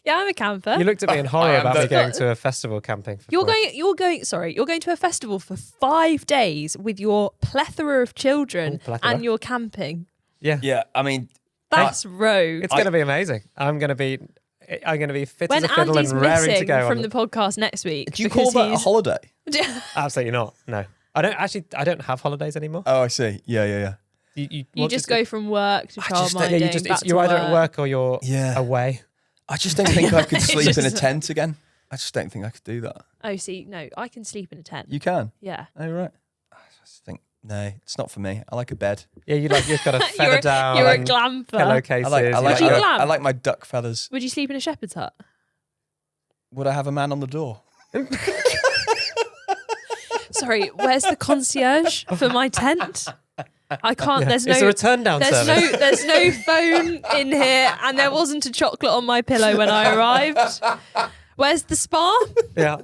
Speaker 3: Yeah, I'm a camper.
Speaker 1: You looked at me in horror
Speaker 2: I am
Speaker 1: about me
Speaker 2: the-
Speaker 1: going to a festival camping.
Speaker 3: You're going to a festival for 5 days with your plethora of children
Speaker 1: plethora.
Speaker 3: and you're camping.
Speaker 1: Yeah.
Speaker 2: Yeah, I mean,
Speaker 3: That's rogue.
Speaker 1: It's going to be amazing. I'm going to be fit
Speaker 3: When
Speaker 1: as a fiddle
Speaker 3: Andy's
Speaker 1: and raring to
Speaker 3: missing
Speaker 1: go.
Speaker 3: from the podcast next week.
Speaker 2: do you call
Speaker 3: because
Speaker 2: that a
Speaker 3: he's-
Speaker 2: holiday?
Speaker 1: Absolutely not. No. I don't have holidays anymore.
Speaker 2: Oh, I see. Yeah.
Speaker 3: You
Speaker 1: want
Speaker 3: just
Speaker 1: to
Speaker 3: go from work to
Speaker 2: just-
Speaker 3: childminding.
Speaker 1: Yeah,
Speaker 3: back
Speaker 1: you're
Speaker 3: to
Speaker 1: either at work or you're
Speaker 2: Yeah.
Speaker 1: away.
Speaker 2: I just don't think I could sleep in a
Speaker 3: Just-
Speaker 2: tent again. I just don't think I could do that.
Speaker 3: Oh, see, no, I can sleep in a tent.
Speaker 2: You can?
Speaker 3: Yeah.
Speaker 2: Oh, right. I just think, no, it's not for me. I like a bed.
Speaker 1: Yeah, you've got a feather down.
Speaker 3: You're a
Speaker 1: and
Speaker 3: glamper.
Speaker 1: pillowcases.
Speaker 2: I like,
Speaker 3: Would you glam?
Speaker 2: I like my duck feathers.
Speaker 3: Would you sleep in a shepherd's hut?
Speaker 2: Would I have a man on the door?
Speaker 3: Sorry, where's the concierge for my tent? I can't. There's no.
Speaker 1: Is there a turn down service?
Speaker 3: There's no phone in here, and there wasn't a chocolate on my pillow when I arrived. Where's the spa?
Speaker 1: Yeah.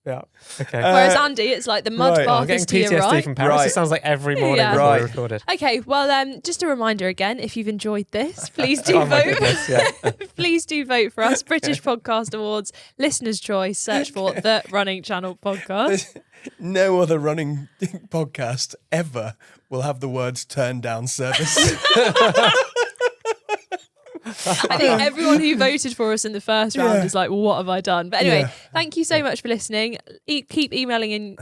Speaker 1: Yeah. Okay.
Speaker 3: Whereas Andy, it's like the mud
Speaker 2: right.
Speaker 3: bath
Speaker 1: I'm getting
Speaker 3: is to your
Speaker 1: PTSD
Speaker 3: right.
Speaker 1: from Paris.
Speaker 2: Right.
Speaker 1: It sounds like every morning
Speaker 3: Yeah.
Speaker 1: before
Speaker 2: Right.
Speaker 1: we recorded.
Speaker 3: Okay, well, just a reminder again, if you've enjoyed this, please do
Speaker 1: Oh my
Speaker 3: vote.
Speaker 1: goodness, yeah.
Speaker 3: Please do vote for us. British Podcast Awards, Listener's Choice. Search for the Running Channel Podcast.
Speaker 2: No other running podcast ever will have the words "turn down service."
Speaker 3: I think everyone who voted for us in the first round
Speaker 2: Yeah.
Speaker 3: is like, well, what have I done? But anyway,
Speaker 2: Yeah.
Speaker 3: thank you so much for listening. Keep emailing in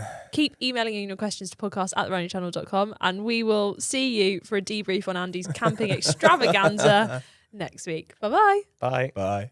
Speaker 3: your questions to podcast@therunningchannel.com, and we will see you for a debrief on Andy's camping extravaganza next week. Bye-bye.
Speaker 1: Bye.
Speaker 2: Bye.